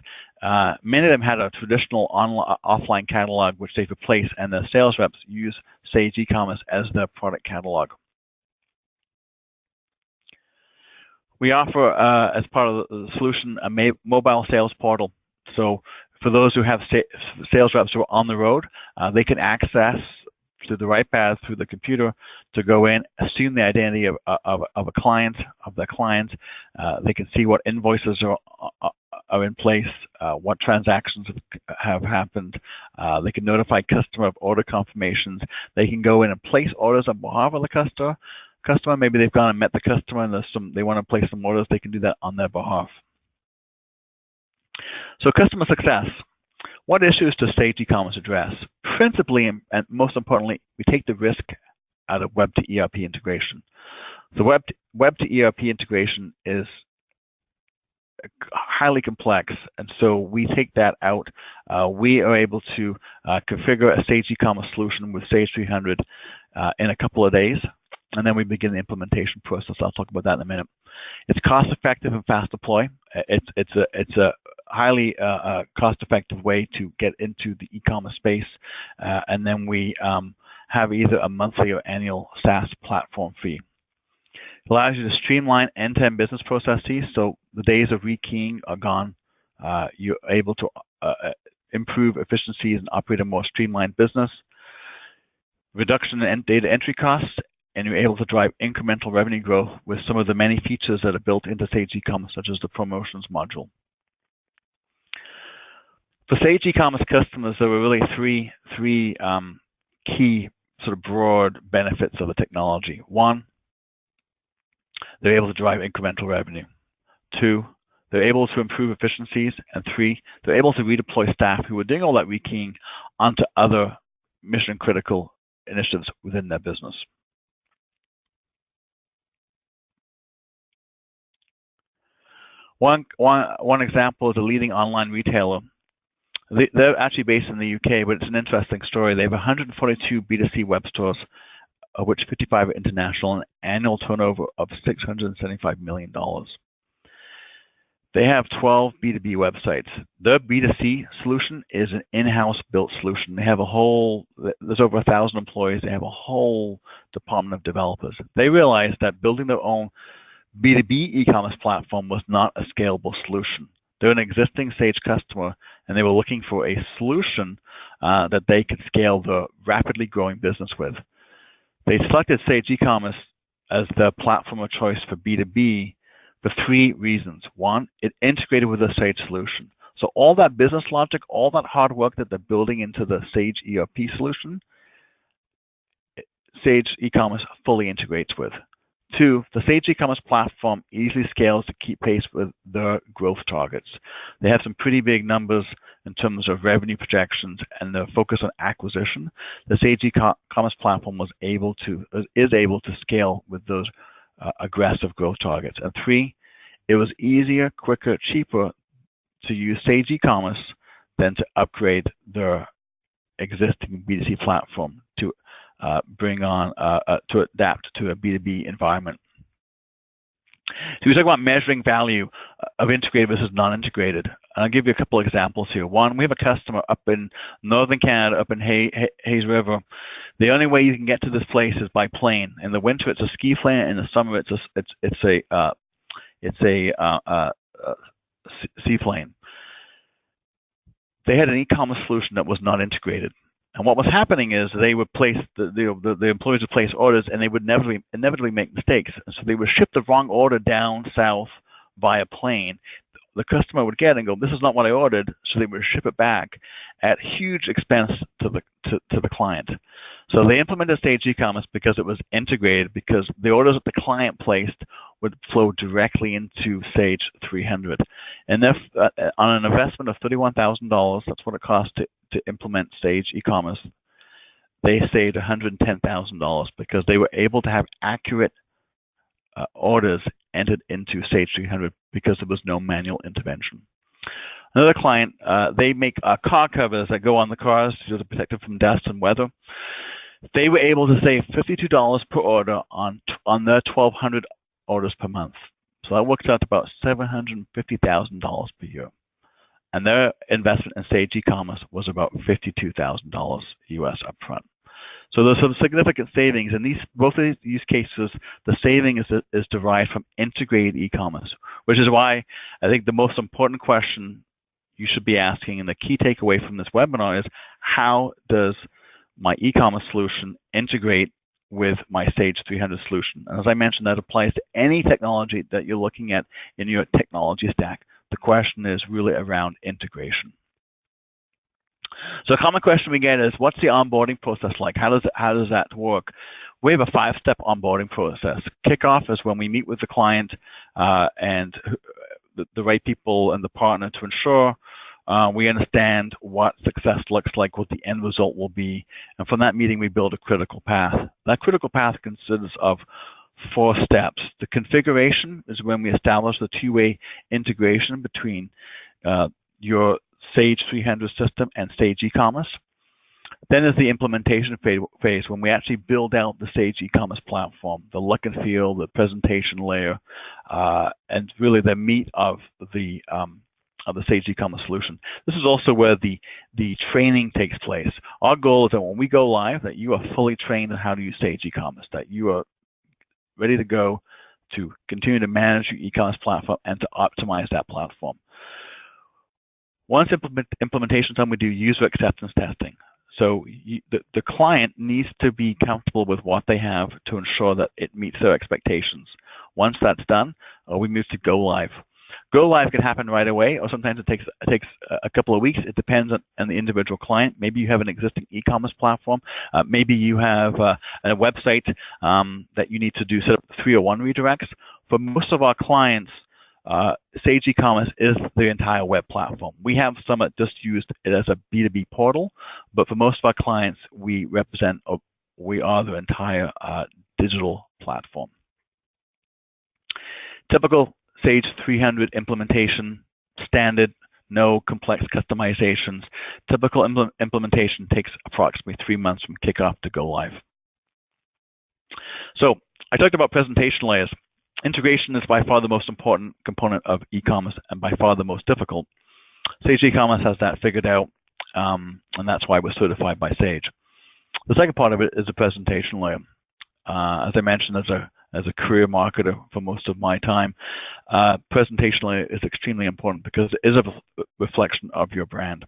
many of them had a traditional offline catalog, which they've replaced, and the sales reps use Sage eCommerce as their product catalog. We offer, as part of the solution, a mobile sales portal. So for those who have sales reps who are on the road, they can access through the right path, through the computer, to go in, assume the identity of a client, of their client. They can see what invoices are in place, what transactions have happened. They can notify customer of order confirmations. They can go in and place orders on behalf of the customer. Maybe they've gone and met the customer and they want to place some orders. They can do that on their behalf. So customer success. What issues does Sage eCommerce address? Principally, and most importantly, we take the risk out of web to ERP integration. The web to ERP integration is highly complex, and so we take that out. We are able to configure a Sage eCommerce solution with Sage 300 in a couple of days, and then we begin the implementation process. I'll talk about that in a minute. It's cost-effective and fast deploy. It's a highly cost-effective way to get into the e-commerce space, and then we have either a monthly or annual SaaS platform fee. It allows you to streamline end-to-end business processes, so the days of rekeying are gone. You're able to improve efficiencies and operate a more streamlined business. Reduction in data entry costs, and you're able to drive incremental revenue growth with some of the many features that are built into Sage eCommerce, such as the promotions module. For Sage eCommerce customers, there were really three key sort of broad benefits of the technology. One, they're able to drive incremental revenue. Two, they're able to improve efficiencies. And three, they're able to redeploy staff who are doing all that rekeying onto other mission-critical initiatives within their business. One example is a leading online retailer. They're actually based in the UK, but it's an interesting story. They have 142 B2C web stores, of which 55 are international, and an annual turnover of $675 million. They have 12 B2B websites. Their B2C solution is an in-house built solution. They have there's over 1,000 employees. They have a whole department of developers. They realized that building their own B2B e-commerce platform was not a scalable solution. They're an existing Sage customer, and they were looking for a solution that they could scale the rapidly growing business with. They selected Sage eCommerce as the platform of choice for B2B for three reasons. One, it integrated with the Sage solution. So all that business logic, all that hard work that they're building into the Sage ERP solution, Sage eCommerce fully integrates with. 2, the Sage eCommerce platform easily scales to keep pace with their growth targets. They have some pretty big numbers in terms of revenue projections and their focus on acquisition. The Sage eCommerce platform is able to scale with those aggressive growth targets. And 3, it was easier, quicker, cheaper to use Sage eCommerce than to upgrade their existing B2C platform to bring on to adapt to a B2B environment. So we talk about measuring value of integrated versus non-integrated. And I'll give you a couple of examples here. One, we have a customer up in northern Canada, up in Hayes River. The only way you can get to this place is by plane. In the winter, it's a ski plane. In the summer, it's a seaplane. They had an e-commerce solution that was not integrated. And what was happening is they would place the employees would place orders, and they would inevitably make mistakes. And so they would ship the wrong order down south via plane. The customer would get it and go, "This is not what I ordered," so they would ship it back at huge expense to the client. So they implemented Sage eCommerce because it was integrated, because the orders that the client placed would flow directly into Sage 300. And if, on an investment of $31,000, that's what it cost to implement Sage eCommerce, they saved $110,000 because they were able to have accurate orders entered into Sage 300 because there was no manual intervention. Another client, they make car covers that go on the cars to protect them from dust and weather. They were able to save $52 per order on their 1,200 orders per month. So that works out to about $750,000 per year. And their investment in Sage eCommerce was about $52,000 US upfront. So there's some significant savings. In both of these use cases, the saving is derived from integrated e-commerce, which is why I think the most important question you should be asking, and the key takeaway from this webinar, is how does my e-commerce solution integrate with my Sage 300 solution? And as I mentioned, that applies to any technology that you're looking at in your technology stack. The question is really around integration. So a common question we get is, what's the onboarding process like? How does that work? We have a 5-step onboarding process. Kickoff is when we meet with the client and the right people and the partner to ensure we understand what success looks like, what the end result will be. And from that meeting, we build a critical path. That critical path consists of 4 steps. The configuration is when we establish the two-way integration between your Sage 300 system and Sage eCommerce. Then is the implementation phase, when we actually build out the Sage eCommerce platform, the look and feel, the presentation layer, and really the meat of the Sage eCommerce solution. This is also where the training takes place. Our goal is that when we go live, that you are fully trained on how to use Sage eCommerce, that you are ready to go to continue to manage your e-commerce platform and to optimize that platform. Once implementation is done, we do user acceptance testing. So the client needs to be comfortable with what they have to ensure that it meets their expectations. Once that's done, we move to go live. Go live can happen right away, or sometimes it takes a couple of weeks. It depends on the individual client. Maybe you have an existing e-commerce platform. Maybe you have a website that you need to set up 301 redirects. For most of our clients, Sage eCommerce is the entire web platform. We have some that just used it as a B2B portal, but for most of our clients, we are the entire digital platform. Typical Sage 300 implementation, standard, no complex customizations. Typical implementation takes approximately 3 months from kickoff to go live. So I talked about presentation layers. Integration is by far the most important component of e-commerce and by far the most difficult. Sage eCommerce has that figured out, and that's why we're certified by Sage. The second part of it is the presentation layer. As I mentioned, as a career marketer for most of my time, presentation layer is extremely important because it is a reflection of your brand.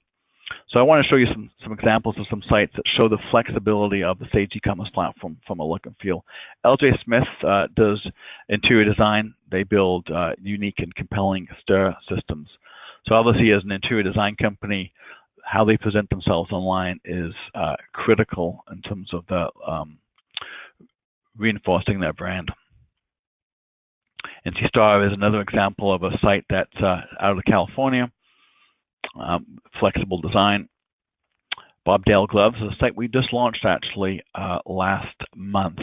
So I want to show you some examples of some sites that show the flexibility of the Sage eCommerce platform from a look and feel. LJ Smith does interior design. They build unique and compelling stair systems. So obviously, as an interior design company, how they present themselves online is critical in terms of the reinforcing their brand. NC Star is another example of a site that's out of California, flexible design. Bob Dale Gloves is a site we just launched actually last month.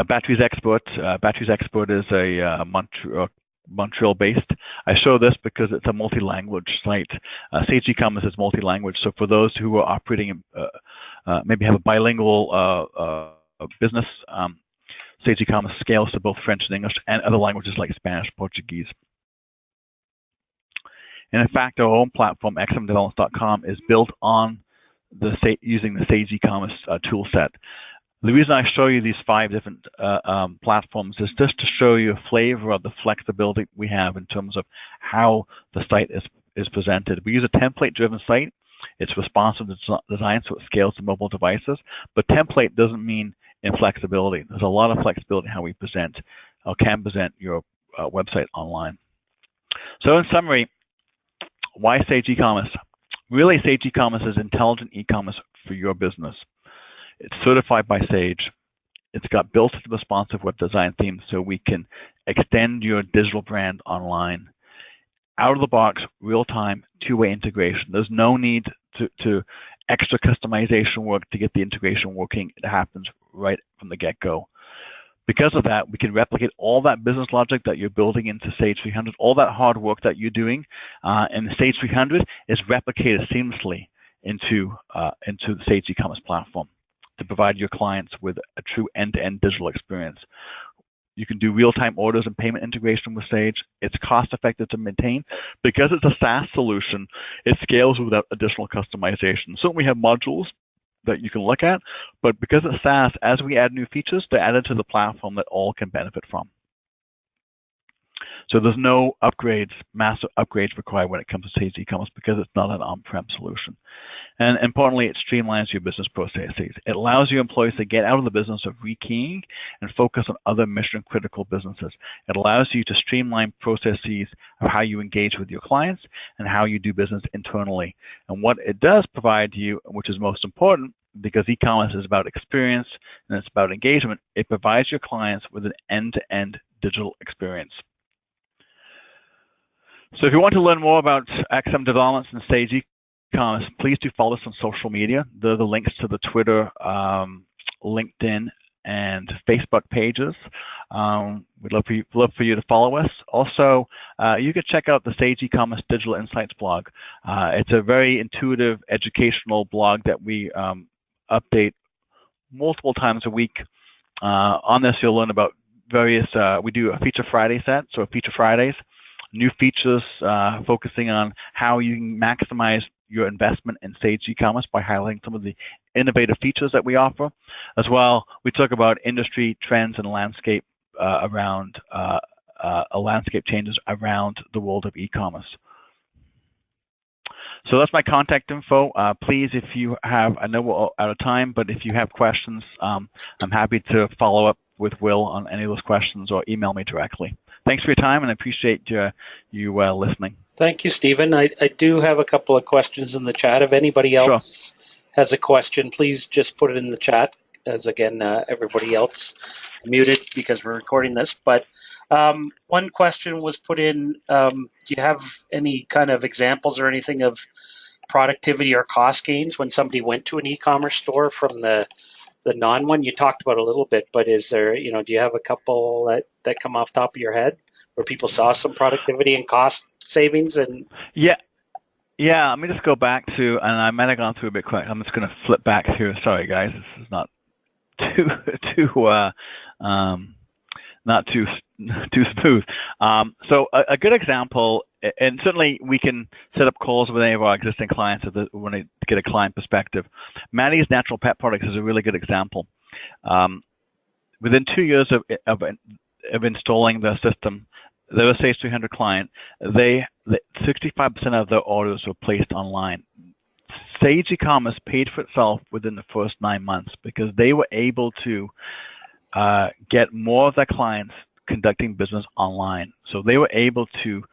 Batteries Expert. Batteries Expert is a Montreal-based. I show this because it's a multi-language site. Sage eCommerce is multi-language, so for those who are operating, maybe have a bilingual business, Sage eCommerce scales to both French and English and other languages like Spanish, Portuguese. And in fact, our own platform, xmdevelopments.com, is built on using the Sage eCommerce tool set. The reason I show you these 5 different platforms is just to show you a flavor of the flexibility we have in terms of how the site is presented. We use a template-driven site. It's responsive design, so it scales to mobile devices. But template doesn't mean inflexibility. There's a lot of flexibility in how we present or can present your website online. So in summary, why Sage eCommerce? Really, Sage eCommerce is intelligent e-commerce for your business. It's certified by Sage. It's got built-in responsive web design themes so we can extend your digital brand online. Out of the box, real-time, two-way integration. There's no need to extra customization work to get the integration working. It happens right from the get-go. Because of that, we can replicate all that business logic that you're building into Sage 300, all that hard work that you're doing in Sage 300 is replicated seamlessly into the Sage eCommerce platform to provide your clients with a true end-to-end digital experience. You can do real-time orders and payment integration with Sage. It's cost-effective to maintain. Because it's a SaaS solution, it scales without additional customization. Certainly, we have modules that you can look at, but because it's SaaS, as we add new features, they're added to the platform that all can benefit from. So there's no upgrades, massive upgrades required when it comes to Sage eCommerce because it's not an on-prem solution. And importantly, it streamlines your business processes. It allows your employees to get out of the business of rekeying and focus on other mission-critical businesses. It allows you to streamline processes of how you engage with your clients and how you do business internally. And what it does provide you, which is most important, because e-commerce is about experience and it's about engagement, it provides your clients with an end-to-end digital experience. So if you want to learn more about XM Developments and Sage eCommerce, please do follow us on social media. There are the links to the Twitter, LinkedIn, and Facebook pages. We'd love for you to follow us. Also, you can check out the Sage eCommerce Digital Insights blog. It's a very intuitive, educational blog that we update multiple times a week. On this, you'll learn about various, we do a Feature Friday set, so Feature Fridays, new features focusing on how you can maximize your investment in Sage eCommerce by highlighting some of the innovative features that we offer. As well, we talk about industry trends and landscape landscape changes around the world of e-commerce. So that's my contact info. Please, if you have, I know we're out of time, but if you have questions, I'm happy to follow up with Will on any of those questions or email me directly. Thanks for your time, and I appreciate you listening. Thank you, Stephen. I do have a couple of questions in the chat. If anybody else has a question, please just put it in the chat, as again, everybody else muted because we're recording this. But one question was put in, do you have any kind of examples or anything of productivity or cost gains when somebody went to an e-commerce store from the non-one? You talked about a little bit, but is there, do you have a couple that come off the top of your head where people saw some productivity and cost savings? And yeah, let me just go back to, and I might have gone through a bit quick. I'm just going to flip back here. Sorry, guys, this is not too smooth. So a good example, and certainly we can set up calls with any of our existing clients if we want to get a client perspective. Maddie's Natural Pet Products is a really good example. Within 2 years of installing the system, they were Sage 300 client. 65% of their orders were placed online. Sage eCommerce paid for itself within the first 9 months because they were able to get more of their clients conducting business online. So they were able to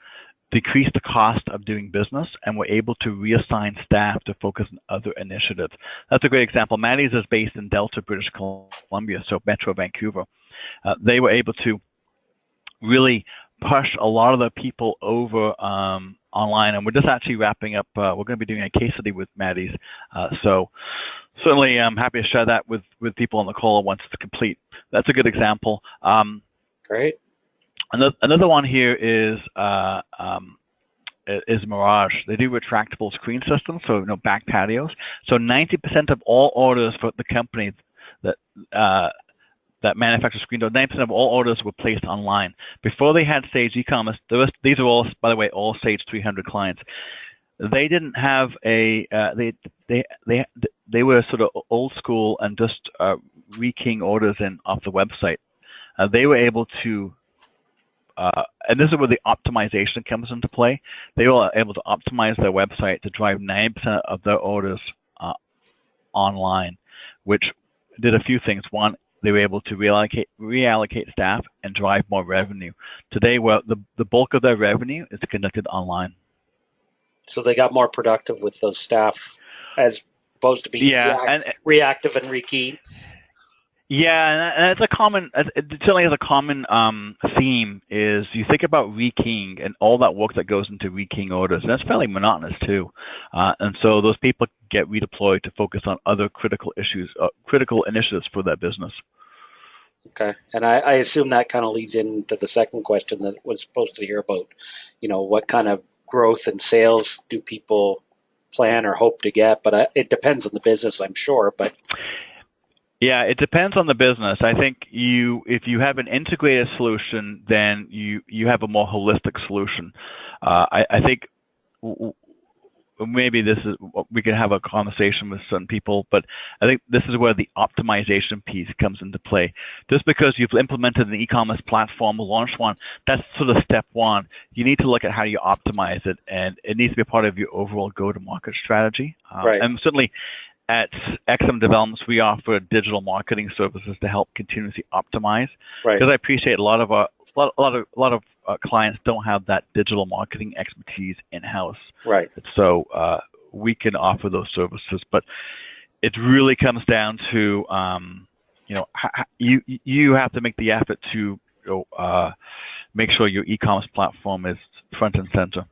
decrease the cost of doing business and were able to reassign staff to focus on other initiatives. That's a great example. Maddie's is based in Delta, British Columbia, so Metro Vancouver. They were able to really push a lot of the people over online, and we're just actually wrapping up. We're going to be doing a case study with Maddie's, so certainly I'm happy to share that with people on the call once it's complete. That's a good example. Great. Another one here is Mirage. They do retractable screen systems, so back patios. So 90% of all orders for the company that manufacture screen doors, 90% of all orders were placed online. Before they had Sage eCommerce, these are all, by the way, all Sage 300 clients. They didn't have a they were sort of old school and just rekeying orders in off the website. They were able to, and this is where the optimization comes into play. They were able to optimize their website to drive 90% of their orders online, which did a few things. One, they were able to reallocate staff and drive more revenue. Today, well, the bulk of their revenue is conducted online. So they got more productive with those staff as opposed to being reactive and rekeying. Yeah, and it's a common, it certainly is a common theme, is you think about rekeying and all that work that goes into rekeying orders, and that's fairly monotonous too. And so those people get redeployed to focus on other critical issues, critical initiatives for their business. Okay, and I assume that kind of leads into the second question that was supposed to hear about, what kind of growth and sales do people plan or hope to get? But it depends on the business, I'm sure, but... Yeah, it depends on the business. I think if you have an integrated solution, then you have a more holistic solution. I think maybe we can have a conversation with some people, but I think this is where the optimization piece comes into play. Just because you've implemented an e-commerce platform, launched one, that's sort of step one. You need to look at how you optimize it, and it needs to be part of your overall go-to-market strategy. Right. And certainly, at XM Developments, we offer digital marketing services to help continuously optimize. Right. Because I appreciate a lot of clients don't have that digital marketing expertise in-house. Right. So we can offer those services, but it really comes down to you have to make the effort to make sure your e-commerce platform is front and center.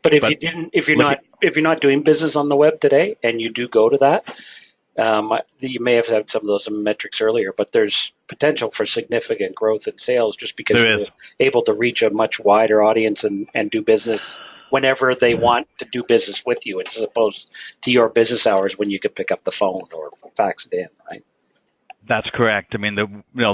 But if you're not doing business on the web today, and you do go to that, you may have had some of those metrics earlier, but there's potential for significant growth in sales just because you're able to reach a much wider audience and do business whenever they want to do business with you, as opposed to your business hours when you can pick up the phone or fax it in, right? That's correct. I mean, the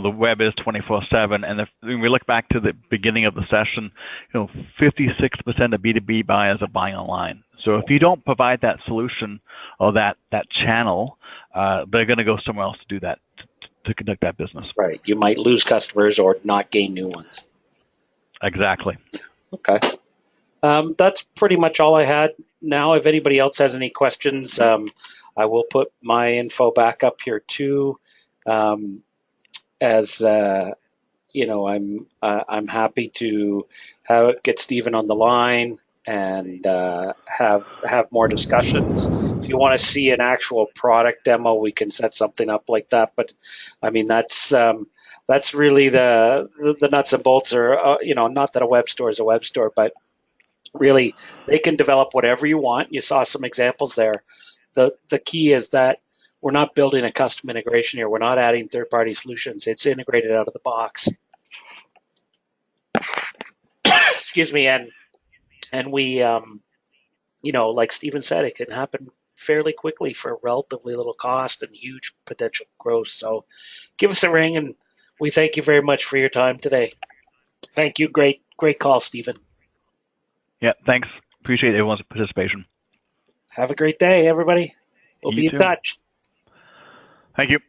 web is 24/7, and when we look back to the beginning of the session, 56% of B2B buyers are buying online. So if you don't provide that solution or that channel, they're going to go somewhere else to do that, to conduct that business. Right. You might lose customers or not gain new ones. Exactly. Okay. That's pretty much all I had. Now, if anybody else has any questions, I will put my info back up here too. I'm happy to get Stephen on the line and have more discussions. If you want to see an actual product demo, we can set something up like that. But I mean, that's really the nuts and bolts. Or not that a web store is a web store, but really they can develop whatever you want. You saw some examples there. The key is that we're not building a custom integration here. We're not adding third-party solutions. It's integrated out of the box. Excuse me. And we, like Stephen said, it can happen fairly quickly for relatively little cost and huge potential growth. So give us a ring, and we thank you very much for your time today. Thank you. Great call, Stephen. Yeah, thanks. Appreciate everyone's participation. Have a great day, everybody. We'll be in touch. Thank you.